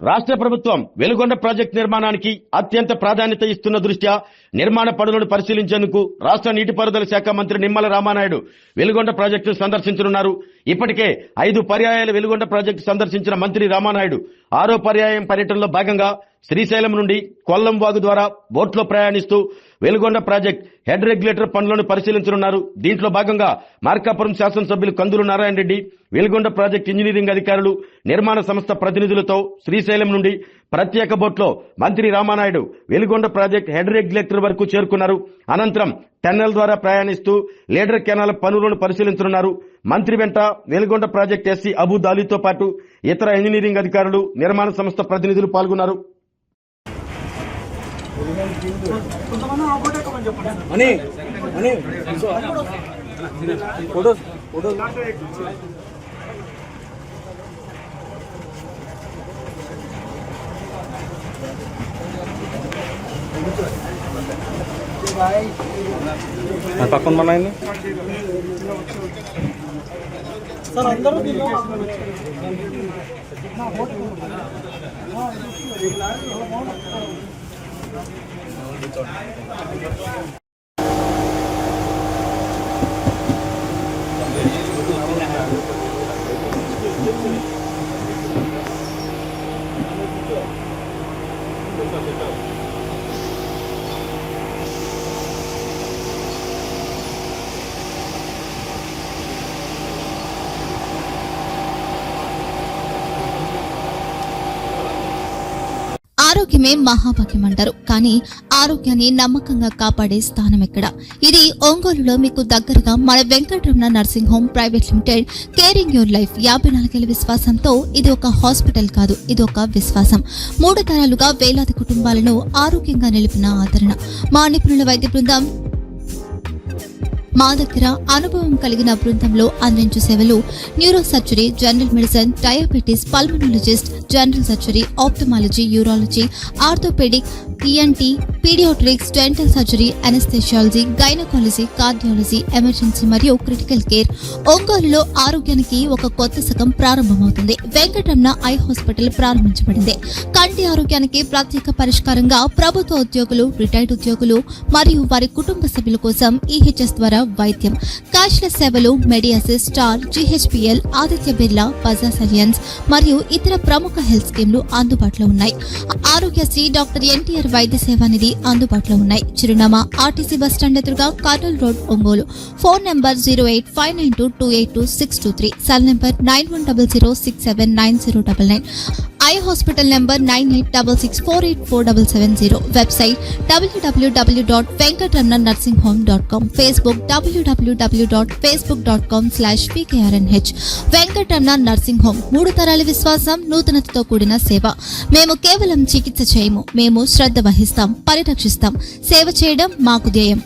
రాష్ట్ర ప్రభుత్వం వెలుగొండ ప్రాజెక్టు నిర్మాణానికి అత్యంత ప్రాధాన్యత ఇస్తున్న దృష్ట్యా నిర్మాణ పనులను పరిశీలించేందుకు రాష్ట్ర నీటిపారుదల శాఖ మంత్రి నిమ్మల రామానాయుడు వెలుగొండ ప్రాజెక్టును సందర్శించనున్నారు. ఇప్పటికే 5 పర్యాయాల వెలుగొండ ప్రాజెక్టు సందర్శించిన మంత్రి రామానాయుడు 6వ పర్యాయం పర్యటనలో భాగంగా శ్రీశైలం నుండి కొల్లం వాగు ద్వారా బోట్లో ప్రయాణిస్తూ వెలుగొండ ప్రాజెక్టు హెడ్ రెగ్యులేటర్ పనులను పరిశీలించనున్నారు. దీంట్లో భాగంగా మార్కాపురం శాసనసభ్యులు కందులు నారాయణ రెడ్డి, వెలుగొండ ప్రాజెక్టు ఇంజనీరింగ్ అధికారులు, నిర్మాణ సంస్థ ప్రతినిధులతో శ్రీశైలం నుండి ప్రత్యేక బోట్లో మంత్రి Ramanaidu Veligonda project head regulator వరకు చేరుకున్నారు. అనంతరం టన్నెల్ ద్వారా ప్రయాణిస్తూ లీడర్ కెనాల్ పనులను పరిశీలించనున్నారు. మంత్రి వెంట వెలుగొండ ప్రాజెక్టు ఎస్సీ అబూద్ అలీతో పాటు ఇతర ఇంజనీరింగ్ అధికారులు, నిర్మాణ సంస్థ ప్రతినిధులు పాల్గొన్నారు. పక్కన మన సార్ అందరూ ఆరోగ్యమే మహాభాగ్యం అంటారు. కానీ ఆరోగ్యాన్ని నమ్మకంగా కాపాడే స్థానం ఎక్కడ? ఇది ఒంగోలులో మీకు దగ్గరగా మన Venkataramana nursing home private limited. Caring your life 54 ఏళ్ల విశ్వాసంతో ఇది ఒక హాస్పిటల్ కాదు, ఇది ఒక విశ్వాసం. 3 తరాలుగా వేలాది కుటుంబాలను ఆరోగ్యంగా నిలిపిన ఆదరణ. మా నిపుణుల వైద్య బృందం మా దగ్గర అనుభవం కలిగిన బృందంలో అందించే సేవలు neuro surgery, general medicine, diabetes, pulmonologist, general surgery, ophthalmology, urology, orthopaedic, ENT, paediatrics, dental surgery, anaesthesiology, gynaecology, cardiology, emergency మరియు క్రిటికల్ కేర్. ఒంగోలులో ఆరోగ్యానికి ఒక కొత్త శకం ప్రారంభమవుతుంది. వెంకటరమణ ఐ హాస్పిటల్ ప్రారంభించబడింది. కంటి ఆరోగ్యానికి ప్రత్యేక పరిష్కారంగా ప్రభుత్వ ఉద్యోగులు, రిటైర్డ్ ఉద్యోగులు మరియు వారి కుటుంబ సభ్యుల కోసం ఈహెచ్ఎస్ ద్వారా వైద్యం, క్యాష్లెస్ సేవలు, మెడియాసిస్, స్టార్, జీహెచ్పీఎల్, ఆదిత్య బిర్లా, బజాజ్ అలియన్స్ మరియు ఇతర ప్రముఖ హెల్త్ స్కీమ్లు అందుబాటులో ఉన్నాయి. ఆరోగ్యశ్రీ, డాక్టర్ ఎన్టీఆర్ వైద్య సేవా నిధి అందుబాటులో ఉన్నాయి. చిరునామా ఆర్టీసీ బస్టాండ్ ఎదురుగా Kurnool road, Ongole. Phone number 08592282623, cell number 9100679099. Eye hospital number 9866484770. Website www.venkatramananursinghome.com. Facebook www.facebook.com/pkrnh. Venkataramana nursing home, 3 తరాల విశ్వాసం, నూతనతతో కూడిన సేవ. మేము కేవలం చికిత్స చేయము, మేము శ్రద్ధ వహిస్తాం, పరిరక్షిస్తాం. సేవ చేయడం మాకు ధ్యేయం.